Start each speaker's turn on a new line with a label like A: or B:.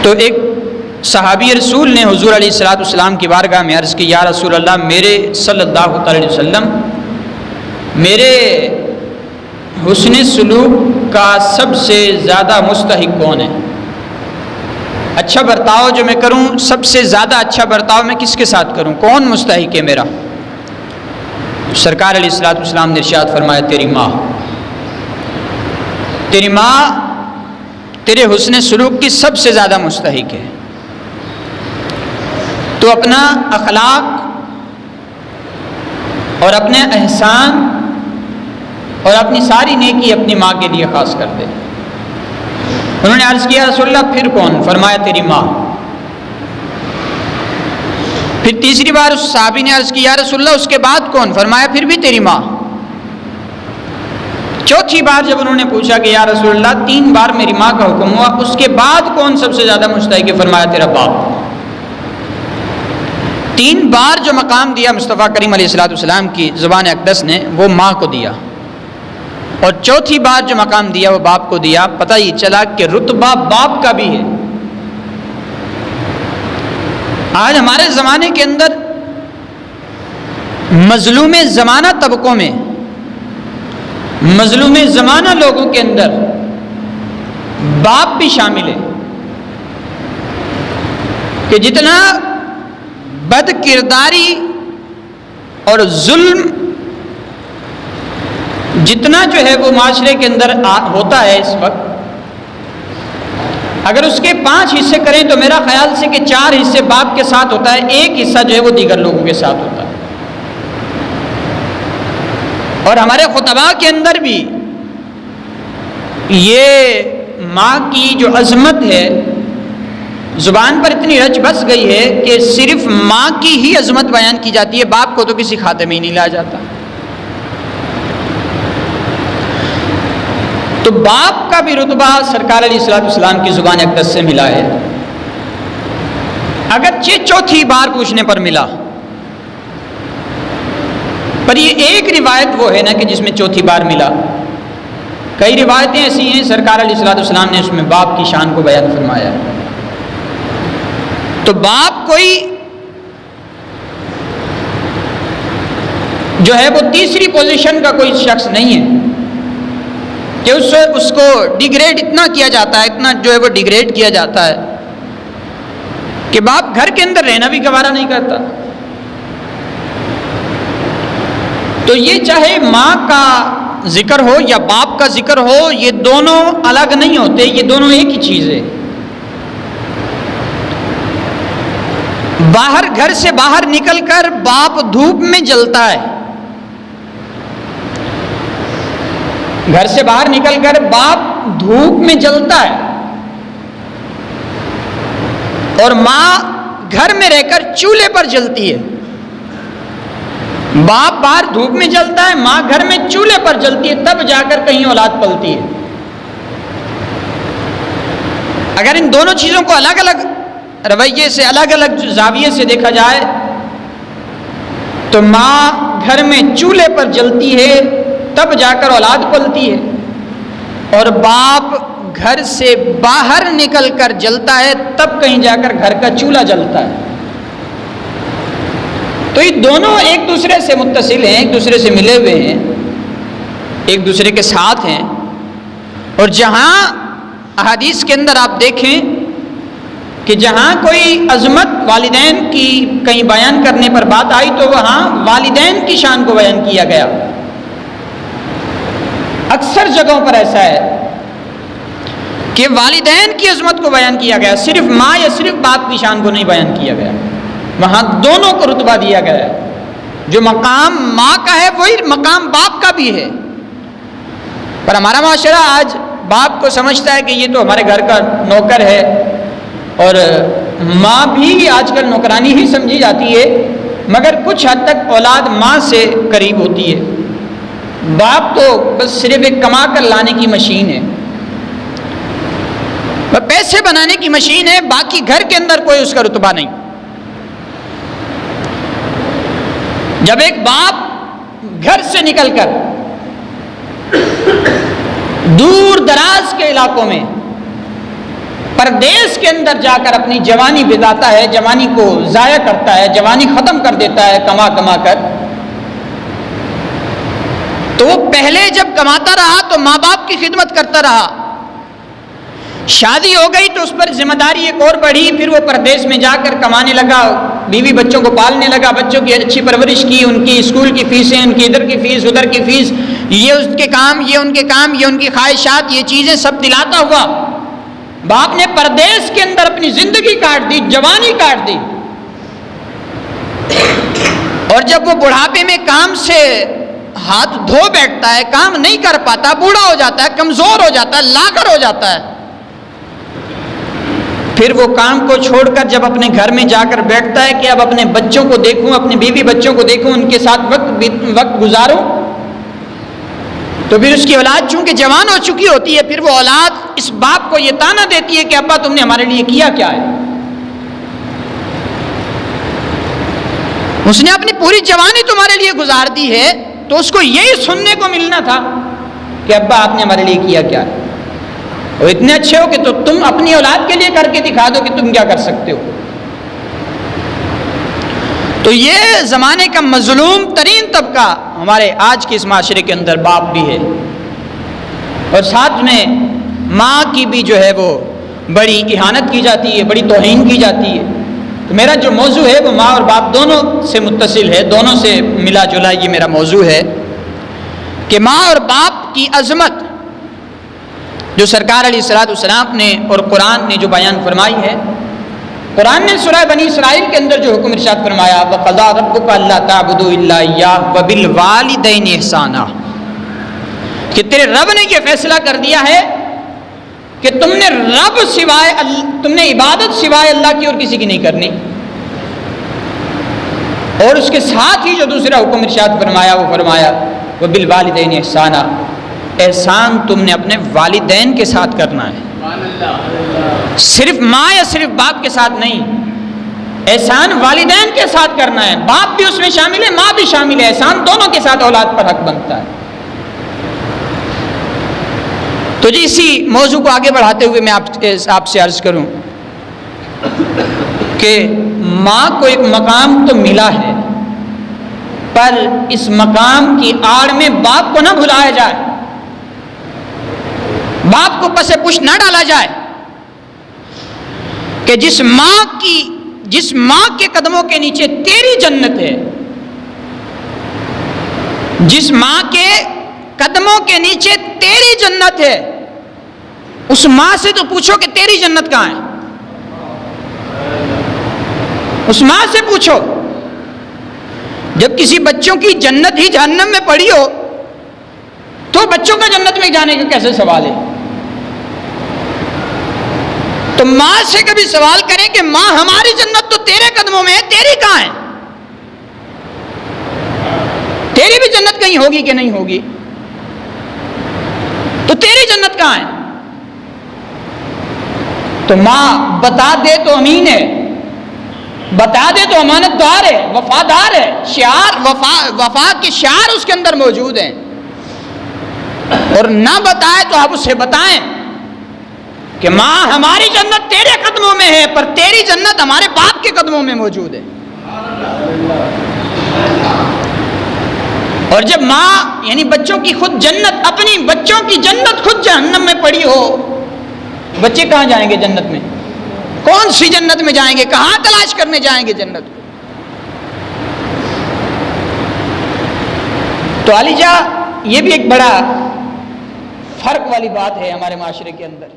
A: تو ایک صحابی رسول نے حضور علیہ الصلوۃ والسلام کی بارگاہ میں عرض کی، یا رسول اللہ، میرے صلی اللہ علیہ وسلم میرے حسن سلوک کا سب سے زیادہ مستحق کون ہے؟ اچھا برتاؤ جو میں کروں، سب سے زیادہ اچھا برتاؤ میں کس کے ساتھ کروں؟ کون مستحق ہے میرا؟ سرکار علیہ الصلوۃ والسلام نے ارشاد فرمایا، تیری ماں تیرے حسن سلوک کی سب سے زیادہ مستحق ہے۔ تو اپنا اخلاق اور اپنے احسان اور اپنی ساری نیکی اپنی ماں کے لیے خاص کر دے۔ انہوں نے عرض کیا، رسول اللہ پھر کون؟ فرمایا، تیری ماں۔ پھر تیسری بار اس صحابی نے عرض کی، یا رسول اللہ اس کے بعد کون؟ فرمایا، پھر بھی تیری ماں۔ چوتھی بار جب انہوں نے پوچھا کہ یا رسول اللہ 3 بار میری ماں کا حکم ہوا، اس کے بعد کون سب سے زیادہ مستحق ہے؟ فرمایا، تیرا باپ۔ 3 بار جو مقام دیا مصطفیٰ کریم علیہ الصلوۃ والسلام کی زبان اقدس نے، وہ ماں کو دیا، اور چوتھی بار جو مقام دیا وہ باپ کو دیا۔ پتہ ہی چلا کہ رتبہ باپ کا بھی ہے۔ آج ہمارے زمانے کے اندر مظلوم زمانہ طبقوں میں، مظلوم زمانہ لوگوں کے اندر باپ بھی شامل ہے، کہ جتنا بد کرداری اور ظلم جتنا جو ہے وہ معاشرے کے اندر ہوتا ہے اس وقت، اگر اس کے 5 حصے کریں تو میرا خیال سے کہ 4 حصے باپ کے ساتھ ہوتا ہے، 1 حصہ جو ہے وہ دیگر لوگوں کے ساتھ ہوتا ہے۔ اور ہمارے خطباء کے اندر بھی یہ ماں کی جو عظمت ہے زبان پر اتنی رچ بس گئی ہے کہ صرف ماں کی ہی عظمت بیان کی جاتی ہے، باپ کو تو کسی خاتے میں ہی نہیں لایا جاتا۔ تو باپ کا بھی رتبہ سرکار علیہ الصلوۃ والسلام کی زبان اقدس سے ملا ہے، اگرچہ چوتھی بار پوچھنے پر ملا، پر یہ ایک روایت وہ ہے نا کہ جس میں چوتھی بار ملا۔ کئی روایتیں ایسی ہیں سرکار علیہ الصلوۃ والسلام نے اس میں باپ کی شان کو بیان فرمایا ہے۔ تو باپ کوئی جو ہے وہ تیسری پوزیشن کا کوئی شخص نہیں ہے کہ اس کو ڈیگریڈ اتنا کیا جاتا ہے، اتنا جو ہے وہ ڈیگریڈ کیا جاتا ہے کہ باپ گھر کے اندر رہنا بھی گوارا نہیں کرتا۔ تو یہ چاہے ماں کا ذکر ہو یا باپ کا ذکر ہو، یہ دونوں الگ نہیں ہوتے، یہ دونوں ایک ہی چیز ہے۔ گھر سے باہر نکل کر باپ دھوپ میں جلتا ہے، گھر سے باہر نکل کر باپ دھوپ میں جلتا ہے، اور ماں گھر میں رہ کر چولہے پر جلتی ہے۔ باپ باہر دھوپ میں جلتا ہے، ماں گھر میں چولہے پر جلتی ہے، تب جا کر کہیں اولاد پلتی ہے۔ اگر ان دونوں چیزوں کو الگ الگ رویے سے، الگ الگ زاویے سے دیکھا جائے تو ماں گھر میں چولہے پر جلتی ہے تب جا کر اولاد پلتی ہے، اور باپ گھر سے باہر نکل کر جلتا ہے تب کہیں جا کر گھر کا چولہا جلتا ہے۔ تو یہ دونوں ایک دوسرے سے متصل ہیں، ایک دوسرے سے ملے ہوئے ہیں، ایک دوسرے کے ساتھ ہیں۔ اور جہاں احادیث کے اندر آپ دیکھیں کہ جہاں کوئی عظمت والدین کی کہیں بیان کرنے پر بات آئی تو وہاں والدین کی شان کو بیان کیا گیا۔ اکثر جگہوں پر ایسا ہے کہ والدین کی عظمت کو بیان کیا گیا، صرف ماں یا صرف باپ کی شان کو نہیں بیان کیا گیا، وہاں دونوں کو رتبہ دیا گیا ہے۔ جو مقام ماں کا ہے وہی مقام باپ کا بھی ہے۔ پر ہمارا معاشرہ آج باپ کو سمجھتا ہے کہ یہ تو ہمارے گھر کا نوکر ہے، اور ماں بھی آج کل نوکرانی ہی سمجھی جاتی ہے، مگر کچھ حد تک اولاد ماں سے قریب ہوتی ہے۔ باپ تو بس صرف ایک کما کر لانے کی مشین ہے، پیسے بنانے کی مشین ہے، باقی گھر کے اندر کوئی اس کا رتبہ نہیں۔ جب ایک باپ گھر سے نکل کر دور دراز کے علاقوں میں پردیس کے اندر جا کر اپنی جوانی بتاتا ہے، جوانی کو ضائع کرتا ہے، جوانی ختم کر دیتا ہے کما کما کر، تو وہ پہلے جب کماتا رہا تو ماں باپ کی خدمت کرتا رہا، شادی ہو گئی تو اس پر ذمہ داری ایک اور بڑھی، پھر وہ پردیس میں جا کر کمانے لگا، بیوی بچوں کو پالنے لگا، بچوں کی اچھی پرورش کی، ان کی اسکول کی فیسیں، ان کی ادھر کی فیس ادھر کی فیس، یہ اس کے کام، یہ ان کے کام، یہ ان کی خواہشات، یہ چیزیں سب دلاتا ہوا باپ نے پردیس کے اندر اپنی زندگی کاٹ دی، جوانی کاٹ دی، اور جب وہ بڑھاپے میں کام سے ہاتھ دھو بیٹھتا ہے، کام نہیں کر پاتا، بوڑھا ہو جاتا ہے، کمزور ہو جاتا ہے، لاغر ہو جاتا ہے، پھر وہ کام کو چھوڑ کر جب اپنے گھر میں جا کر بیٹھتا ہے کہ اب اپنے بچوں کو دیکھوں، اپنے بیوی بچوں کو دیکھوں، ان کے ساتھ وقت گزاروں، تو پھر اس کی اولاد چونکہ جوان ہو چکی ہوتی ہے، پھر وہ اولاد اس باپ کو یہ تانا دیتی ہے کہ ابا تم نے ہمارے لیے کیا کیا ہے؟ اس نے اپنی پوری جوانی تمہارے لیے گزار دی ہے، تو اس کو یہی سننے کو ملنا تھا کہ ابا آپ نے ہمارے لیے کیا کیا ہے، اور اتنے اچھے ہو کہ تو تم اپنی اولاد کے لیے کر کے دکھا دو کہ تم کیا کر سکتے ہو۔ تو یہ زمانے کا مظلوم ترین طبقہ ہمارے آج کے اس معاشرے کے اندر باپ بھی ہے، اور ساتھ میں ماں کی بھی جو ہے وہ بڑی اہانت کی جاتی ہے، بڑی توہین کی جاتی ہے۔ تو میرا جو موضوع ہے وہ ماں اور باپ دونوں سے متصل ہے، دونوں سے ملا جلا یہ میرا موضوع ہے کہ ماں اور باپ کی عظمت جو سرکار علیہ الصلوۃ والسلام نے اور قرآن نے جو بیان فرمائی ہے۔ قرآن نے سورہ بنی اسرائیل کے اندر جو حکم ارشاد فرمایا، وَقَضَىٰ رَبُّكَ أَلَّا تَعْبُدُوا إِلَّا إِيَّاهُ وَبِالْوَالِدَيْنِ إِحْسَانًا، کہ تیرے رب نے یہ فیصلہ کر دیا ہے کہ تم نے تم نے عبادت سوائے اللہ کی اور کسی کی نہیں کرنی، اور اس کے ساتھ ہی جو دوسرا حکم ارشاد فرمایا وہ فرمایا وَبِالْوَالِدَيْنِ إِحْسَانًا، احسان تم نے اپنے والدین کے ساتھ کرنا ہے، صرف ماں یا صرف باپ کے ساتھ نہیں، احسان والدین کے ساتھ کرنا ہے، باپ بھی اس میں شامل ہے، ماں بھی شامل ہے، احسان دونوں کے ساتھ اولاد پر حق بنتا ہے۔ تو جی اسی موضوع کو آگے بڑھاتے ہوئے میں آپ سے عرض کروں کہ ماں کو ایک مقام تو ملا ہے، پر اس مقام کی آڑ میں باپ کو نہ بھلایا جائے، باپ کو پس پش نہ ڈالا جائے، کہ جس ماں کے قدموں کے نیچے تیری جنت ہے، جس ماں کے قدموں کے نیچے تیری جنت ہے، اس ماں سے تو پوچھو کہ تیری جنت کہاں ہے، اس ماں سے پوچھو۔ جب کسی بچوں کی جنت ہی جہنم میں پڑی ہو تو بچوں کا جنت میں جانے کا کیسے سوال ہے؟ تو ماں سے کبھی سوال کریں کہ ماں ہماری جنت تو تیرے قدموں میں ہے، تیری کہاں ہے؟ تیری بھی جنت کہیں ہوگی کہ نہیں ہوگی؟ تو تیری جنت کہاں ہے؟ تو ماں بتا دے تو امین ہے، بتا دے تو امانت دار ہے، وفادار ہے، وفا کے شعار اس کے اندر موجود ہیں، اور نہ بتائے تو آپ اسے بتائیں کہ ماں ہماری جنت تیرے قدموں میں ہے، پر تیری جنت ہمارے باپ کے قدموں میں موجود ہے۔ اور جب ماں یعنی بچوں کی خود جنت، اپنی بچوں کی جنت خود جہنم میں پڑی ہو، بچے کہاں جائیں گے جنت میں؟ کون سی جنت میں جائیں گے؟ کہاں تلاش کرنے جائیں گے جنت کو؟ تو علی جا یہ بھی ایک بڑا فرق والی بات ہے ہمارے معاشرے کے اندر۔